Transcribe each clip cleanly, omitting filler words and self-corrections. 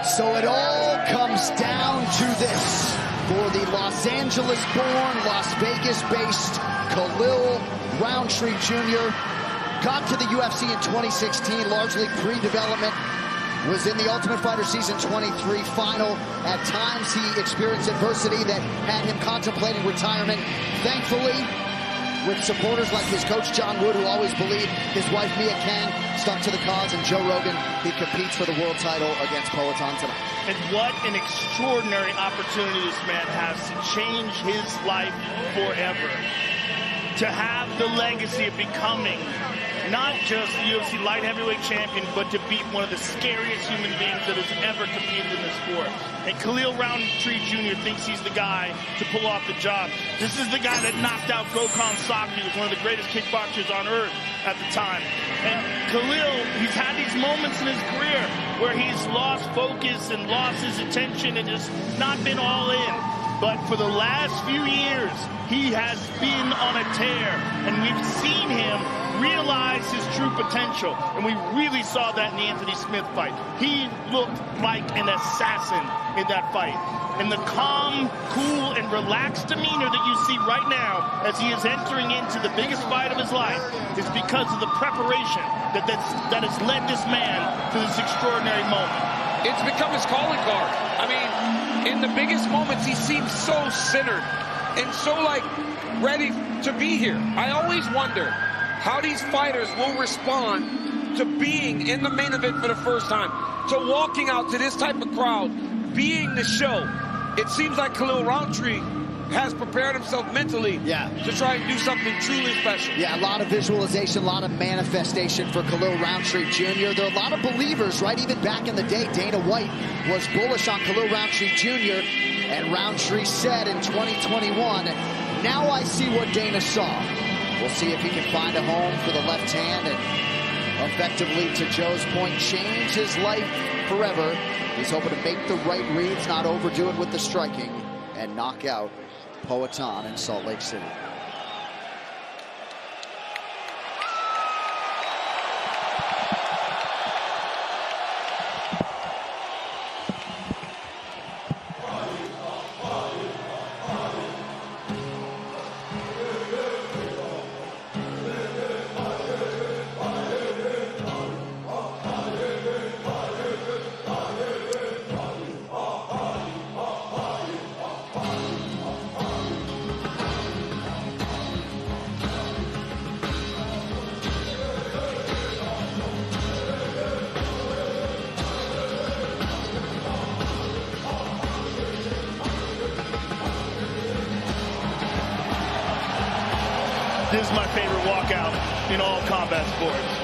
So it all comes down to this. For the Los Angeles-born, Las Vegas-based Khalil Rountree Jr. got to the UFC in 2016, largely pre-development. Was in the Ultimate Fighter Season 23 final. At times, he experienced adversity that had him contemplating retirement. Thankfully, with supporters like his coach, John Wood, who always believed, his wife, Mia Kang, stuck to the cause, and Joe Rogan, he competes for the world title against Poatan tonight. And what an extraordinary opportunity this man has to change his life forever. To have the legacy of becoming not just the UFC light heavyweight champion, but to beat one of the scariest human beings that has ever competed in this sport. And Khalil Rountree Jr. thinks he's the guy to pull off the job. This is the guy that knocked out Gokhan Saki, who was one of the greatest kickboxers on earth at the time. And Khalil, he's had these moments in his career where he's lost focus and lost his attention and just not been all in. But for the last few years, he has been on a tear, and we've seen him realize his true potential, and we really saw that in the Anthony Smith fight. He looked like an assassin in that fight. And the calm, cool, and relaxed demeanor that you see right now as he is entering into the biggest fight of his life is because of the preparation that has led this man to this extraordinary moment. It's become his calling card. I mean, in the biggest moments, he seems so centered and so, like, ready to be here. I always wonder how these fighters will respond to being in the main event for the first time, to walking out to this type of crowd, being the show. It seems like Khalil Rountree has prepared himself mentally to try and do something truly special. Yeah, a lot of visualization, a lot of manifestation for Khalil Rountree Jr. There are a lot of believers, right? Even back in the day, Dana White was bullish on Khalil Rountree Jr. And Rountree said in 2021, now I see what Dana saw. We'll see if he can find a home for the left hand and effectively, to Joe's point, change his life forever. He's hoping to make the right reads, not overdo it with the striking, and knock out Poatan in Salt Lake City. This is my favorite walkout in all combat sports.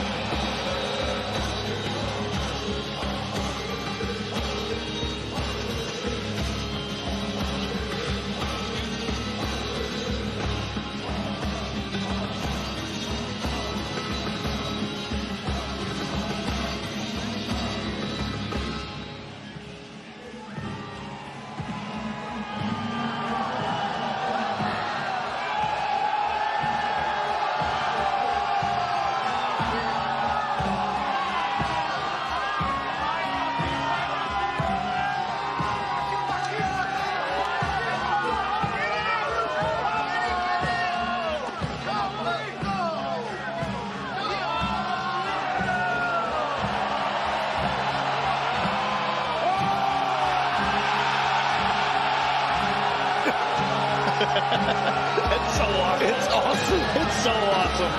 It's so awesome. It's awesome. It's so awesome.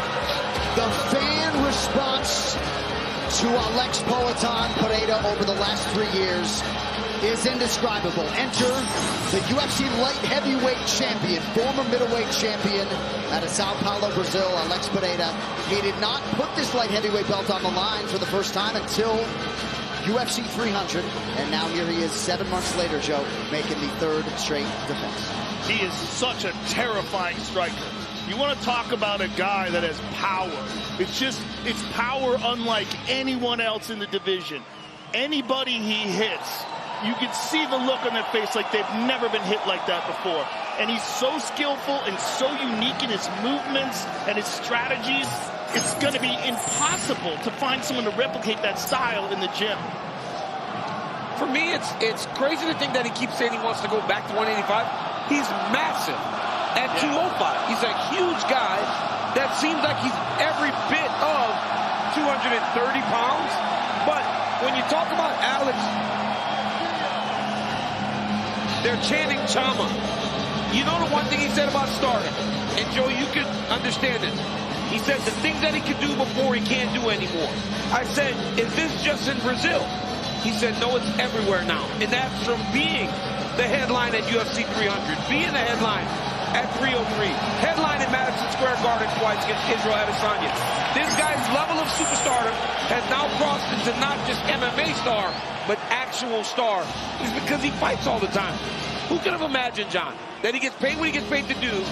The fan response to Alex Poatan Pereira over the last 3 years is indescribable. Enter the UFC light heavyweight champion, former middleweight champion out of Sao Paulo, Brazil, Alex Pereira. He did not put this light heavyweight belt on the line for the first time until UFC 300, and now here he is 7 months later, Joe, making the third straight defense. He is such a terrifying striker. You want to talk about a guy that has power. It's power unlike anyone else in the division. Anybody he hits, you can see the look on their face like they've never been hit like that before. And he's so skillful and so unique in his movements and his strategies. It's going to be impossible to find someone to replicate that style in the gym. for me, it's crazy to think that he keeps saying he wants to go back to 185. He's massive at 205. He's a huge guy that seems like he's every bit of 230 pounds. But when you talk about Alex, they're chanting Chama. You know the one thing he said about starting, and Joe, you could understand it. He said the things that he could do before he can't do anymore. I said, is this just in Brazil? He said, no, it's everywhere now. And that's from being the headline at UFC 300, being the headline at 303, headline in Madison Square Garden twice against Israel Adesanya. This guy's level of superstardom has now crossed into not just MMA star, but actual star. It's because he fights all the time. Who could have imagined, John, that he gets paid what he gets paid to do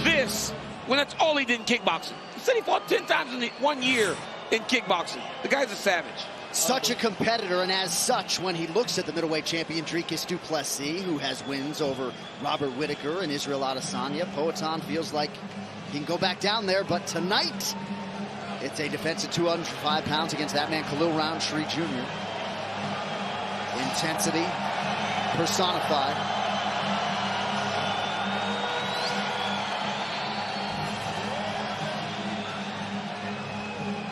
this when that's all he did in kickboxing? He said he fought 10 times in 1 year in kickboxing. The guy's a savage. Such a competitor, and as such, when he looks at the middleweight champion Dricus du Plessis, who has wins over Robert Whittaker and Israel Adesanya, Poatan feels like he can go back down there, but tonight, it's a defense at 205 pounds against that man, Khalil Rountree Jr. Intensity personified.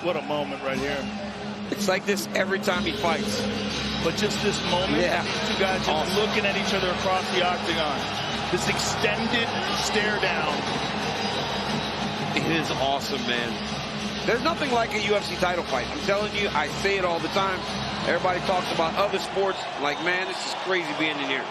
What a moment right here. It's like this every time he fights. But just this moment, these two guys just looking at each other across the octagon. This extended stare down. It is awesome, man. There's nothing like a UFC title fight. I'm telling you, I say it all the time. Everybody talks about other sports. Like, man, this is crazy being in here.